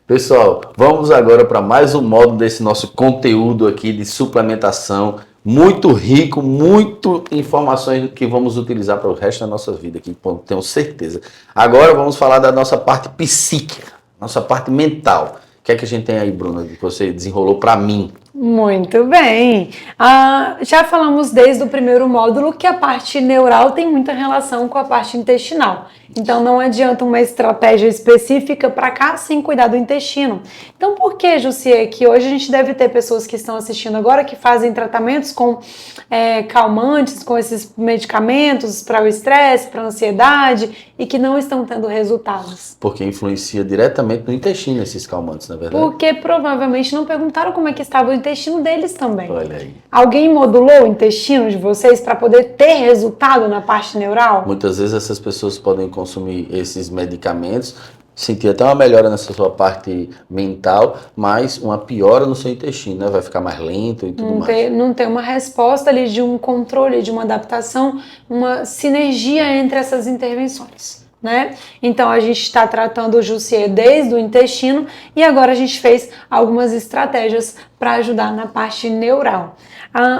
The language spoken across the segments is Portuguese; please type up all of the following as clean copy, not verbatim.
Pessoal, vamos agora para mais um módulo desse nosso conteúdo aqui de suplementação. Muito rico, muito informações que vamos utilizar para o resto da nossa vida aqui, tenho certeza. Agora vamos falar da nossa parte psíquica, nossa parte mental. O que é que a gente tem aí, Bruna, que você desenrolou para mim? Muito bem. Já falamos desde o primeiro módulo que a parte neural tem muita relação com a parte intestinal. Então não adianta uma estratégia específica para cá sem cuidar do intestino. Então por que, Jussier, que hoje a gente deve ter pessoas que estão assistindo agora que fazem tratamentos com calmantes, com esses medicamentos para o estresse, para a ansiedade e que não estão tendo resultados? Porque influencia diretamente no intestino esses calmantes, na verdade. Porque provavelmente não perguntaram como é que estava o intestino deles também. Olha aí. Alguém modulou o intestino de vocês para poder ter resultado na parte neural? Muitas vezes essas pessoas podem consumir esses medicamentos, sentir até uma melhora nessa sua parte mental, mas uma piora no seu intestino, né? Vai ficar mais lento e tudo mais. Não tem uma resposta ali de um controle, de uma adaptação, uma sinergia entre essas intervenções. Né? Então a gente está tratando o Jussier desde o intestino e agora a gente fez algumas estratégias para ajudar na parte neural.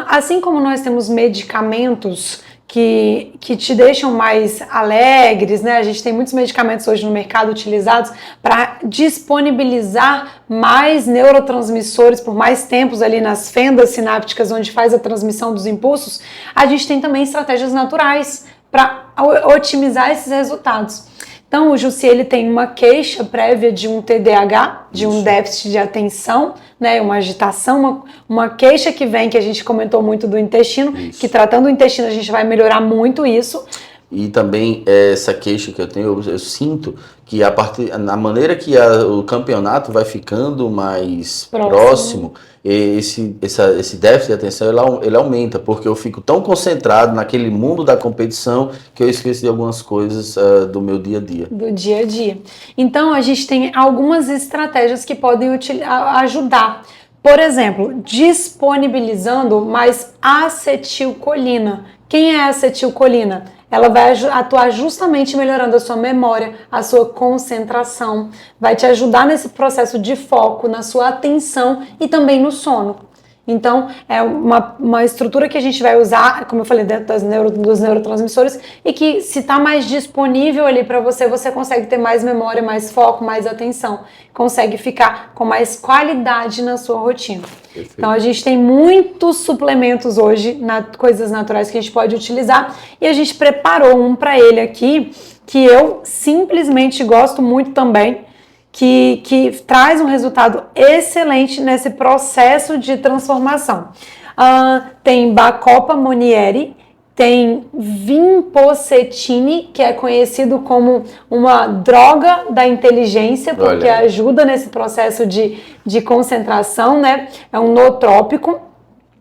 Assim como nós temos medicamentos que te deixam mais alegres, né? A gente tem muitos medicamentos hoje no mercado utilizados para disponibilizar mais neurotransmissores por mais tempos ali nas fendas sinápticas onde faz a transmissão dos impulsos. A gente tem também estratégias naturais para otimizar esses resultados. Então, o Jussier, ele tem uma queixa prévia de um TDAH, de um déficit de atenção, né, uma agitação, uma queixa que vem, que a gente comentou muito do intestino, que tratando o intestino a gente vai melhorar muito isso. E também essa queixa que eu tenho, eu sinto que na maneira que o campeonato vai ficando mais próximo esse déficit de atenção ele aumenta, porque eu fico tão concentrado naquele mundo da competição que eu esqueço de algumas coisas do meu dia a dia. Do dia a dia. Então a gente tem algumas estratégias que podem ajudar. Por exemplo, disponibilizando mais acetilcolina. Quem é a acetilcolina? Ela vai atuar justamente melhorando a sua memória, a sua concentração, vai te ajudar nesse processo de foco, na sua atenção e também no sono. Então, é uma estrutura que a gente vai usar, como eu falei, dentro dos neurotransmissores, e que se está mais disponível ali para você, você consegue ter mais memória, mais foco, mais atenção, consegue ficar com mais qualidade na sua rotina. Perfeito. Então, a gente tem muitos suplementos hoje, coisas naturais que a gente pode utilizar, e a gente preparou um para ele aqui, que eu simplesmente gosto muito também, que traz um resultado excelente nesse processo de transformação. Tem Bacopa Monnieri, tem Vinpocetine, que é conhecido como uma droga da inteligência, porque ajuda nesse processo de concentração, né? É um nootrópico.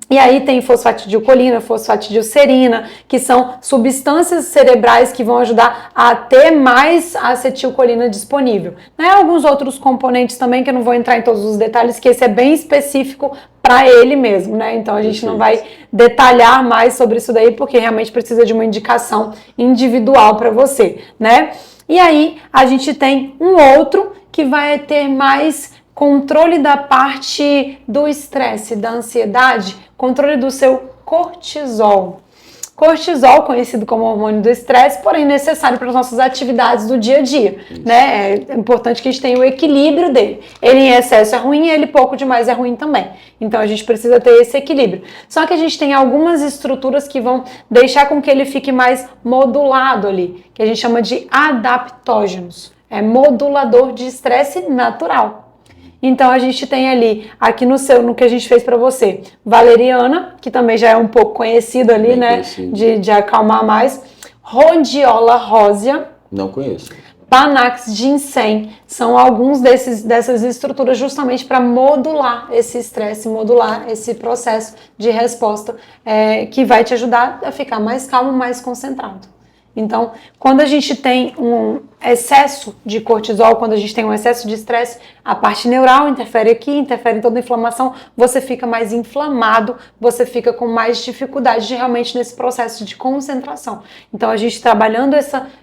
E aí tem fosfatidilcolina, fosfatidilcerina, que são substâncias cerebrais que vão ajudar a ter mais acetilcolina disponível. Né? Alguns outros componentes também, que eu não vou entrar em todos os detalhes, que esse é bem específico para ele mesmo, né? Então a gente não vai detalhar mais sobre isso daí, porque realmente precisa de uma indicação individual para você, né? E aí a gente tem um outro que vai ter mais controle da parte do estresse, da ansiedade, controle do seu cortisol. Cortisol, conhecido como hormônio do estresse, porém necessário para as nossas atividades do dia a dia, né? É importante que a gente tenha o equilíbrio dele. Ele em excesso é ruim, ele pouco demais é ruim também. Então a gente precisa ter esse equilíbrio. Só que a gente tem algumas estruturas que vão deixar com que ele fique mais modulado ali, que a gente chama de adaptógenos. É modulador de estresse natural. Então a gente tem ali, aqui no que a gente fez para você, valeriana, que também já é um pouco conhecido ali, bem, né? De acalmar mais. Rhodiola rósea. Não conheço. Panax ginseng. São alguns dessas estruturas justamente para modular esse estresse, modular esse processo de resposta que vai te ajudar a ficar mais calmo, mais concentrado. Então, quando a gente tem um excesso de cortisol, quando a gente tem um excesso de estresse, a parte neural interfere aqui, interfere em toda a inflamação, você fica mais inflamado, você fica com mais dificuldade realmente nesse processo de concentração. Então, a gente trabalhando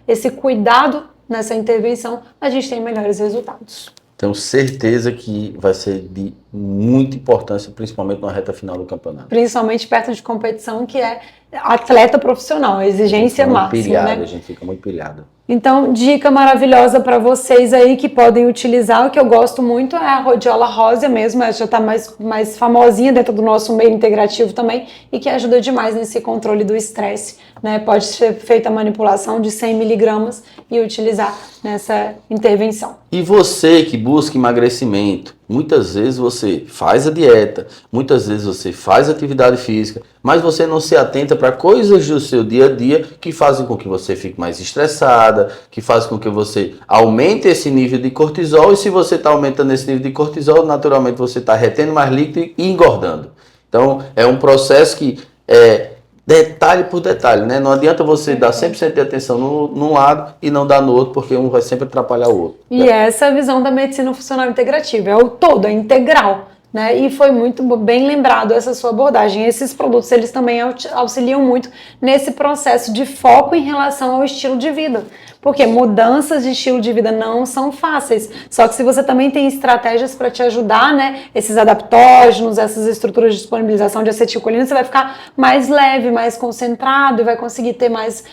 esse cuidado nessa intervenção, a gente tem melhores resultados. tenho certeza que vai ser de muita importância, principalmente na reta final do campeonato. Principalmente perto de competição, que é atleta profissional, a exigência máxima, né? A gente fica muito pilhado. Então, dica maravilhosa para vocês aí que podem utilizar, o que eu gosto muito é a rodiola rósea mesmo, ela já está mais famosinha dentro do nosso meio integrativo também e que ajuda demais nesse controle do estresse, né? Pode ser feita a manipulação de 100 miligramas e utilizar nessa intervenção. E você que busca emagrecimento, muitas vezes você faz a dieta, muitas vezes você faz atividade física, mas você não se atenta para coisas do seu dia a dia que fazem com que você fique mais estressada, que fazem com que você aumente esse nível de cortisol, e se você está aumentando esse nível de cortisol, naturalmente você está retendo mais líquido e engordando. Então é um processo que é detalhe por detalhe, né? Não adianta você dar 100% de atenção num lado e não dar no outro, porque um vai sempre atrapalhar o outro. E essa é a visão da medicina funcional integrativa, é o todo, é integral, né? E foi muito bem lembrado essa sua abordagem. Esses produtos, eles também auxiliam muito nesse processo de foco em relação ao estilo de vida. Porque mudanças de estilo de vida não são fáceis. Só que se você também tem estratégias para te ajudar, né? Esses adaptógenos, essas estruturas de disponibilização de acetilcolina, você vai ficar mais leve, mais concentrado e vai conseguir ter mais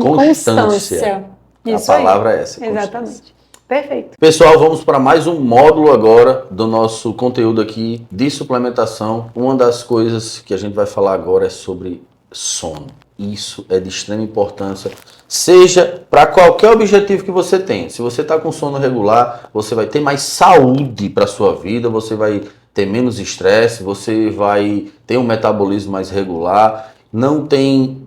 constância. Isso, a palavra é essa. Exatamente. Perfeito. Pessoal, vamos para mais um módulo agora do nosso conteúdo aqui de suplementação. Uma das coisas que a gente vai falar agora é sobre sono. Isso é de extrema importância, seja para qualquer objetivo que você tenha. Se você está com sono regular, você vai ter mais saúde para a sua vida, você vai ter menos estresse, você vai ter um metabolismo mais regular. Não tem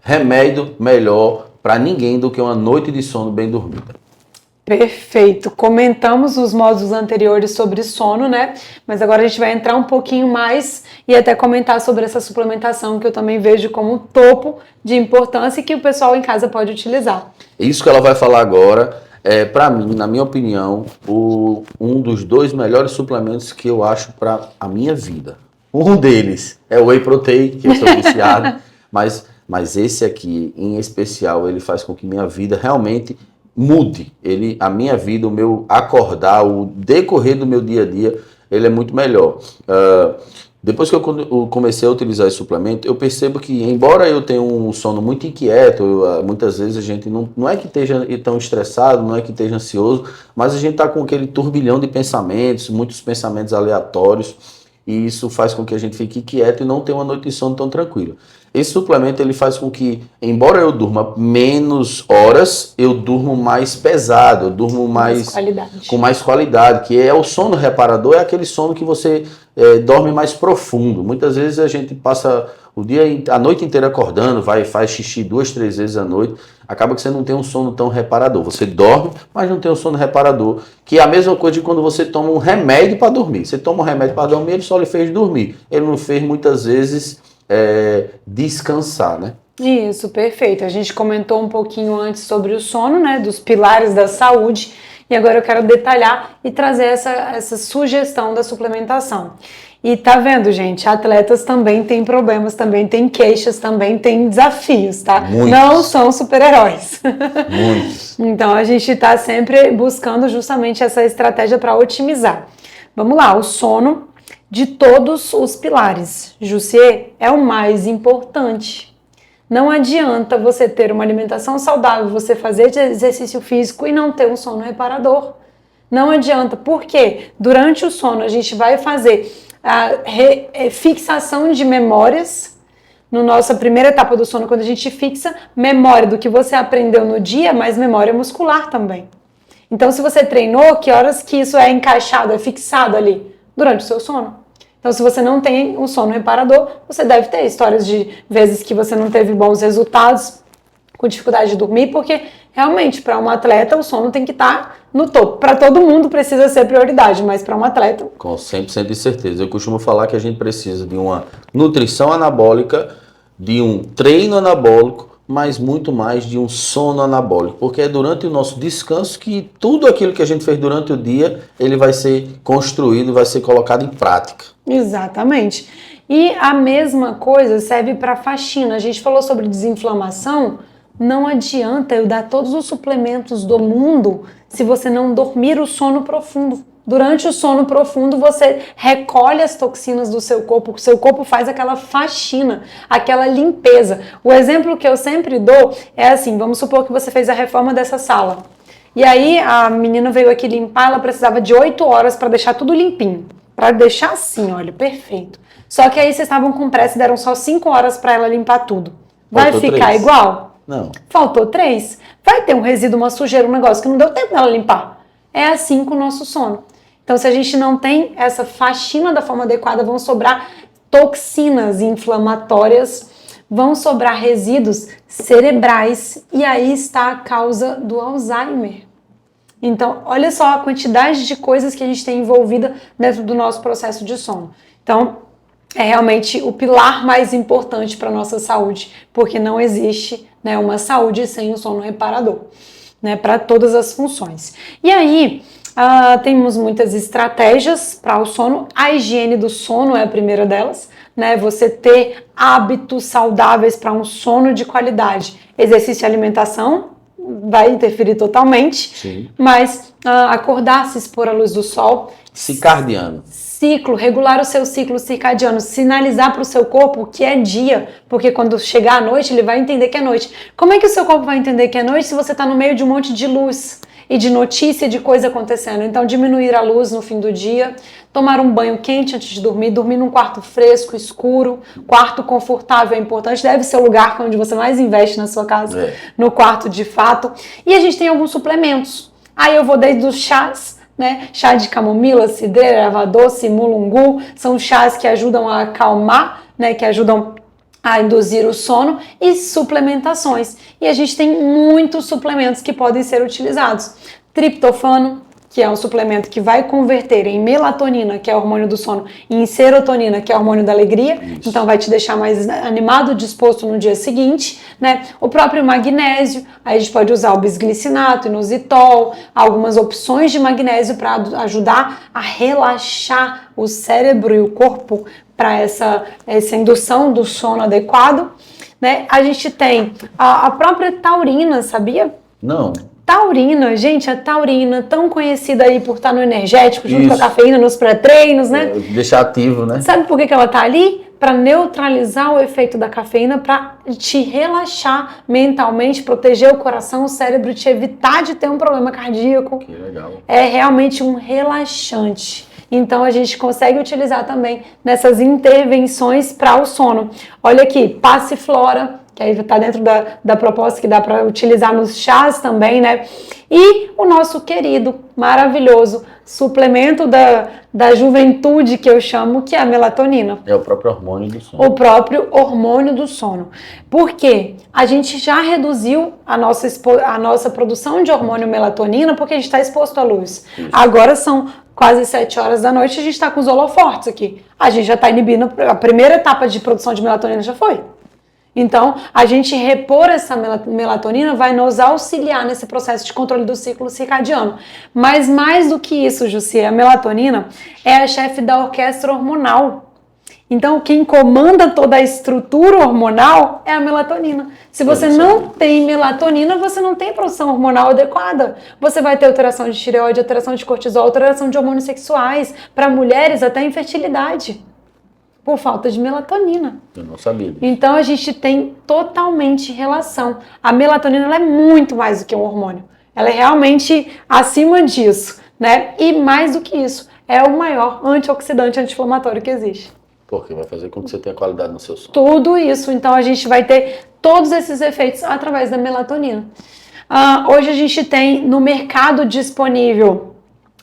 remédio melhor para ninguém do que uma noite de sono bem dormida. Perfeito. Comentamos nos módulos anteriores sobre sono, né? Mas agora a gente vai entrar um pouquinho mais e até comentar sobre essa suplementação que eu também vejo como topo de importância e que o pessoal em casa pode utilizar. Isso que ela vai falar agora é, para mim, na minha opinião, um dos 2 melhores suplementos que eu acho para a minha vida. Um deles é o Whey Protein, que eu sou viciado, mas esse aqui, em especial, ele faz com que minha vida realmente mude. A minha vida, o meu acordar, o decorrer do meu dia a dia, ele é muito melhor. Depois que eu comecei a utilizar esse suplemento, eu percebo que, embora eu tenha um sono muito inquieto, muitas vezes a gente não é que esteja tão estressado, não é que esteja ansioso, mas a gente está com aquele turbilhão de pensamentos, muitos pensamentos aleatórios, e isso faz com que a gente fique quieto e não tenha uma noite de sono tão tranquila. Esse suplemento ele faz com que, embora eu durma menos horas, eu durmo mais pesado, eu durmo com mais qualidade, que é o sono reparador, é aquele sono que você dorme mais profundo. Muitas vezes a gente passa a noite inteira acordando, faz xixi 2, 3 vezes à noite, acaba que você não tem um sono tão reparador. Você dorme, mas não tem um sono reparador, que é a mesma coisa de quando você toma um remédio para dormir. Você toma um remédio para dormir, ele só lhe fez dormir. Ele não fez muitas vezes descansar, né? Isso, perfeito. A gente comentou um pouquinho antes sobre o sono, né, dos pilares da saúde, e agora eu quero detalhar e trazer essa sugestão da suplementação. E tá vendo, gente, atletas também têm problemas, também têm queixas, também têm desafios, tá? Muitos. Não são super-heróis. Muitos. Então a gente tá sempre buscando justamente essa estratégia para otimizar. Vamos lá, o sono de todos os pilares, Jussier, é o mais importante. Não adianta você ter uma alimentação saudável, você fazer exercício físico e não ter um sono reparador. Não adianta, porque durante o sono a gente vai fazer a fixação de memórias. Na nossa primeira etapa do sono, quando a gente fixa memória do que você aprendeu no dia, mas memória muscular também. Então, se você treinou, que horas que isso é encaixado, é fixado ali? Durante o seu sono. Então, se você não tem um sono reparador, você deve ter histórias de vezes que você não teve bons resultados, com dificuldade de dormir, porque realmente, para um atleta, o sono tem que estar no topo. Para todo mundo precisa ser prioridade, mas para um atleta... Com 100% de certeza. Eu costumo falar que a gente precisa de uma nutrição anabólica, de um treino anabólico, mas muito mais de um sono anabólico, porque é durante o nosso descanso que tudo aquilo que a gente fez durante o dia, ele vai ser construído, vai ser colocado em prática. Exatamente. E a mesma coisa serve para faxina. A gente falou sobre desinflamação não adianta eu dar todos os suplementos do mundo se você não dormir o sono profundo. Durante o sono profundo, você recolhe as toxinas do seu corpo faz aquela faxina, aquela limpeza. O exemplo que eu sempre dou é assim, vamos supor que você fez a reforma dessa sala. E aí a menina veio aqui limpar, ela precisava de 8 horas para deixar tudo limpinho. Para deixar assim, olha, perfeito. Só que aí vocês estavam com pressa e deram só 5 horas para ela limpar tudo. Vai ficar 3. Igual? Não. Faltou 3? Vai ter um resíduo, uma sujeira, um negócio que não deu tempo dela limpar. É assim com o nosso sono. Então, se a gente não tem essa faxina da forma adequada, vão sobrar toxinas inflamatórias, vão sobrar resíduos cerebrais, e aí está a causa do Alzheimer. Então, olha só a quantidade de coisas que a gente tem envolvida dentro do nosso processo de sono. Então, é realmente o pilar mais importante para a nossa saúde, porque não existe, né, uma saúde sem o sono reparador, né, para todas as funções. E aí, temos muitas estratégias para o sono. A higiene do sono é a primeira delas, né? Você ter hábitos saudáveis para um sono de qualidade. Exercício e alimentação vai interferir totalmente. Sim. Mas acordar, se expor à luz do sol. Circadiano. Ciclo, regular o seu ciclo circadiano, sinalizar para o seu corpo que é dia, porque quando chegar a noite ele vai entender que é noite. Como é que o seu corpo vai entender que é noite se você está no meio de um monte de luz e de notícia de coisa acontecendo? Então, diminuir a luz no fim do dia, tomar um banho quente antes de dormir, dormir num quarto fresco, escuro, quarto confortável é importante, deve ser o lugar onde você mais investe na sua casa, no quarto de fato. E a gente tem alguns suplementos. Aí eu vou desde os chás, né? Chá de camomila, cidreira, erva doce, mulungu, são chás que ajudam a acalmar, né? Que ajudam a induzir o sono, e suplementações. E a gente tem muitos suplementos que podem ser utilizados. Triptofano, que é um suplemento que vai converter em melatonina, que é o hormônio do sono, e em serotonina, que é o hormônio da alegria. Isso. Então vai te deixar mais animado, disposto no dia seguinte, né? O próprio magnésio, aí a gente pode usar o bisglicinato, inositol, algumas opções de magnésio para ajudar a relaxar o cérebro e o corpo para essa indução do sono adequado, né? A gente tem a própria taurina, sabia? Não. Taurina, gente, a taurina, tão conhecida aí por estar no energético, junto com a cafeína nos pré-treinos, né? Deixar ativo, né? Sabe por que ela tá ali? Para neutralizar o efeito da cafeína, para te relaxar mentalmente, proteger o coração, o cérebro, te evitar de ter um problema cardíaco. Que legal. É realmente um relaxante. Então, a gente consegue utilizar também nessas intervenções para o sono. Olha aqui, passiflora, que aí está dentro da proposta que dá para utilizar nos chás também, né? E o nosso querido, maravilhoso suplemento da juventude, que eu chamo, que é a melatonina. É o próprio hormônio do sono. O próprio hormônio do sono. Por quê? A gente já reduziu a nossa produção de hormônio melatonina porque a gente está exposto à luz. Isso. Agora são quase 7 horas da noite, a gente está com os holofortes aqui. A gente já está inibindo, a primeira etapa de produção de melatonina já foi. Então, a gente repor essa melatonina vai nos auxiliar nesse processo de controle do ciclo circadiano. Mas mais do que isso, Jussi, a melatonina é a chefe da orquestra hormonal. Então, quem comanda toda a estrutura hormonal é a melatonina. Se você não tem melatonina, você não tem produção hormonal adequada. Você vai ter alteração de tireoide, alteração de cortisol, alteração de hormônios sexuais. Para mulheres, até infertilidade. Por falta de melatonina. Eu não sabia disso. Então, a gente tem totalmente relação. A melatonina ela é muito mais do que um hormônio. Ela é realmente acima disso, né? E mais do que isso, é o maior antioxidante anti-inflamatório que existe. Porque vai fazer com que você tenha qualidade no seu sono. Tudo isso. Então, a gente vai ter todos esses efeitos através da melatonina. Hoje, a gente tem no mercado disponível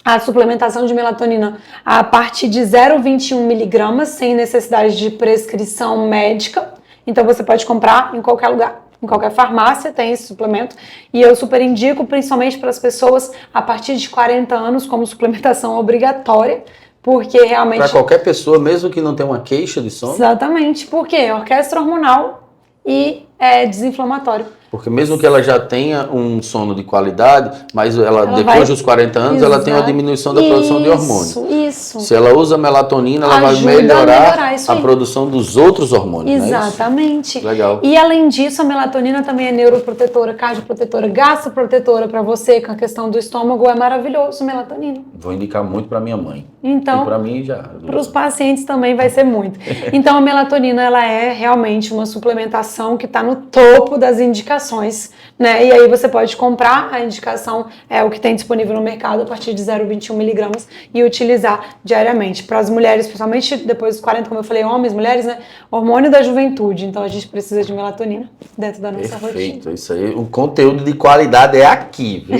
a suplementação de melatonina a partir de 0,21 miligramas, sem necessidade de prescrição médica. Então, você pode comprar em qualquer lugar, em qualquer farmácia tem esse suplemento. E eu super indico, principalmente para as pessoas a partir de 40 anos, como suplementação obrigatória, porque realmente... Para qualquer pessoa, mesmo que não tenha uma queixa de sono? Exatamente, porque orquestra hormonal e desinflamatório. Porque mesmo que ela já tenha um sono de qualidade, mas ela depois dos 40 anos, Exato. ela tem uma diminuição da produção de hormônio. Isso. Se ela usa melatonina, ela vai melhorar a produção dos outros hormônios. Exatamente. Legal. E além disso, a melatonina também é neuroprotetora, cardioprotetora, gastroprotetora para você, com a questão do estômago, é maravilhoso melatonina. Vou indicar muito para minha mãe. Então, e para mim já. Para os pacientes também vai ser muito. Então, a melatonina, ela é realmente uma suplementação que está no topo das indicações, né? E aí você pode comprar a indicação, o que tem disponível no mercado a partir de 0,21 miligramas e utilizar diariamente. Para as mulheres, principalmente depois dos 40, como eu falei, homens, mulheres, né? Hormônio da juventude. Então, a gente precisa de melatonina dentro da nossa rotina. Perfeito, isso aí. O conteúdo de qualidade é aqui, viu?